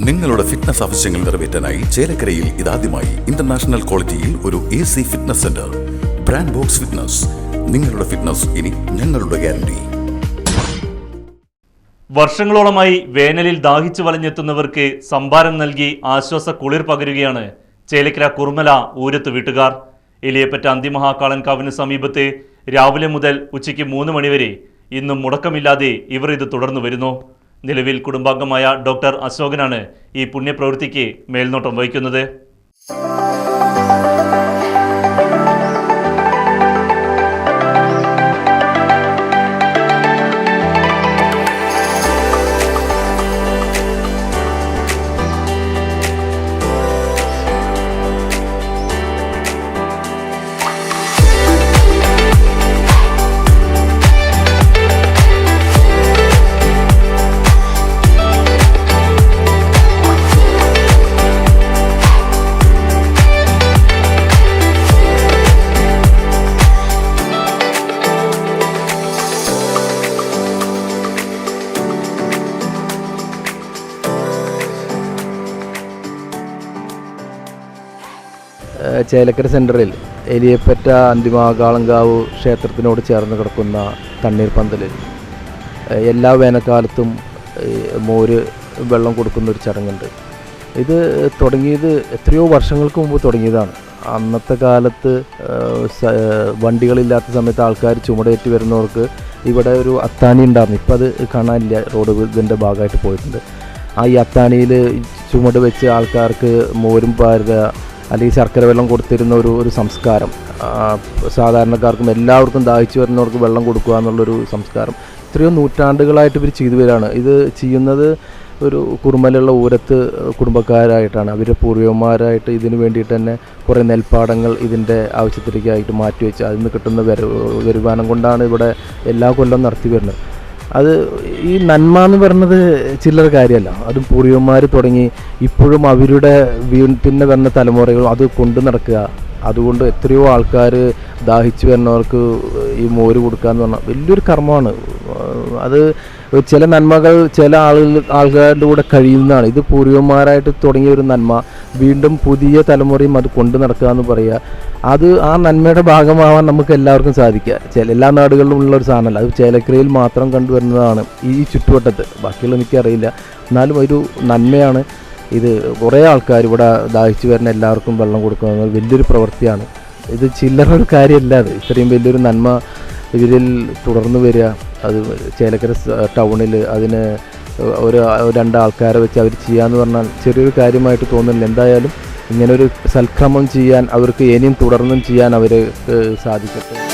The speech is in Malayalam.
നിങ്ങളുടെ ഫിറ്റ്നസ് ആവശ്യങ്ങൾ നിറവേറ്റാനായി ചേലക്കരയിൽ ഇതാദ്യമായി ഇന്റർനാഷണൽ ക്വാളിറ്റിയിൽ ഒരു AC fitness centre. Brand box fitness. നിങ്ങളുടെ ഫിറ്റ്നസ് ഇനി ഞങ്ങളുടെ ഗ്യാരണ്ടി. വർഷങ്ങളോളമായി വേനലിൽ ദാഹിച്ചു വലഞ്ഞെത്തുന്നവർക്ക് സംഭാരം നൽകി ആശ്വാസ കുളിർ പകരുകയാണ് ചേലക്കര കുറുമല ഊരത്ത് വീട്ടുകാർ. എലിയപ്പറ്റ അന്തിമഹാകാളൻകാവിന് സമീപത്ത് രാവിലെ മുതൽ ഉച്ചയ്ക്ക് 3 മണിവരെ ഇന്നും മുടക്കമില്ലാതെ ഇവർ ഇത് തുടർന്നു വരുന്നു. നിലവിൽ കുടുംബാംഗമായ ഡോക്ടർ അശോകനാണ് ഈ പുണ്യപ്രവൃത്തിക്ക് മേൽനോട്ടം വഹിക്കുന്നത്. ചേലക്കര സെൻറ്ററിൽ എലിയപ്പറ്റ അന്തിമഹാകാളൻകാവ് ക്ഷേത്രത്തിനോട് ചേർന്ന് കിടക്കുന്ന തണ്ണീർപ്പന്തലിൽ എല്ലാ വേനൽക്കാലത്തും മോര് വെള്ളം കൊടുക്കുന്ന ഒരു ചടങ്ങുണ്ട്. ഇത് തുടങ്ങിയത് എത്രയോ വർഷങ്ങൾക്ക് മുമ്പ് തുടങ്ങിയതാണ്. അന്നത്തെ കാലത്ത് വണ്ടികളില്ലാത്ത സമയത്ത് ആൾക്കാർ ചുമടേറ്റി വരുന്നവർക്ക് ഇവിടെ ഒരു അത്താണി ഉണ്ടായിരുന്നു. ഇപ്പം അത് കാണാനില്ല, റോഡ് ഇതിൻ്റെ ഭാഗമായിട്ട് പോയിട്ടുണ്ട്. ഈ അത്താണിയിൽ ചുമട് വെച്ച് ആൾക്കാർക്ക് മോരും പാരുക അല്ലെങ്കിൽ ശർക്കര വെള്ളം കൊടുത്തിരുന്ന ഒരു സംസ്കാരം, സാധാരണക്കാർക്കും എല്ലാവർക്കും ദാഹിച്ചു വരുന്നവർക്ക് വെള്ളം കൊടുക്കുക എന്നുള്ളൊരു സംസ്കാരം എത്രയോ നൂറ്റാണ്ടുകളായിട്ട് ഇവർ ചെയ്തു വരികയാണ്. ഇത് ചെയ്യുന്നത് ഒരു കുറുമലുള്ള ഊരത്ത് കുടുംബക്കാരായിട്ടാണ്. അവരുടെ പൂർവികന്മാരായിട്ട് ഇതിന് വേണ്ടിയിട്ട് തന്നെ കുറേ നെൽപ്പാടങ്ങൾ ഇതിൻ്റെ ആവശ്യത്തിലേക്കായിട്ട് മാറ്റിവെച്ച് അതിൽ നിന്ന് കിട്ടുന്ന വരുമാനം കൊണ്ടാണ് ഇവിടെ എല്ലാ കൊല്ലം നടത്തി വരുന്നത്. അത് ഈ നന്മ എന്ന് പറയുന്നത് ചില്ലറ കാര്യമല്ല. അതും പൂർവികന്മാർ തുടങ്ങി ഇപ്പോഴും അവരുടെ പിന്നെ വരുന്ന തലമുറകളും അത് കൊണ്ടു നടക്കുക. അതുകൊണ്ട് എത്രയോ ആൾക്കാർ ദാഹിച്ചു വരുന്നവർക്ക് ഈ മോര് കൊടുക്കുക എന്ന് പറഞ്ഞാൽ വലിയൊരു കർമ്മമാണ്. അത് ചില നന്മകൾ ചില ആൾക്കാരുടെ കൂടെ കഴിയുന്നതാണ്. ഇത് പൂർവികന്മാരായിട്ട് തുടങ്ങിയ ഒരു നന്മ വീണ്ടും പുതിയ തലമുറയും അത് കൊണ്ടു നടക്കുക എന്ന് പറയുക. അത് ആ നന്മയുടെ ഭാഗമാവാൻ നമുക്ക് എല്ലാവർക്കും സാധിക്കുക. എല്ലാ നാടുകളിലും ഉള്ള ഒരു സാധനമല്ല, അത് ചേലക്കരയിൽ മാത്രം കണ്ടുവരുന്നതാണ് ഈ ചുറ്റുവട്ടത്ത്. ബാക്കിയുള്ള എനിക്കറിയില്ല. എന്നാലും ഒരു നന്മയാണ് ഇത്. കുറേ ആൾക്കാർ ഇവിടെ ദാഹിച്ചു വരുന്ന എല്ലാവർക്കും വെള്ളം കൊടുക്കുന്നത് വലിയൊരു പ്രവൃത്തിയാണ്. ഇത് ചില്ലറ ഒരു കാര്യമല്ല. അത് ഇത്രയും വലിയൊരു നന്മ ഇവരിൽ തുടർന്ന് വരിക. അത് ചേലക്കര ടൗണിൽ അതിന് ഒരു 2 ആൾക്കാരെ വെച്ച് അവർ ചെയ്യാന്ന് പറഞ്ഞാൽ ചെറിയൊരു കാര്യമായിട്ട് തോന്നുന്നില്ല. എന്തായാലും ഇങ്ങനൊരു സൽക്രമം ചെയ്യാൻ അവർക്ക് ഇനിയും തുടർന്നും ചെയ്യാൻ അവർക്ക് സാധിക്കട്ടെ.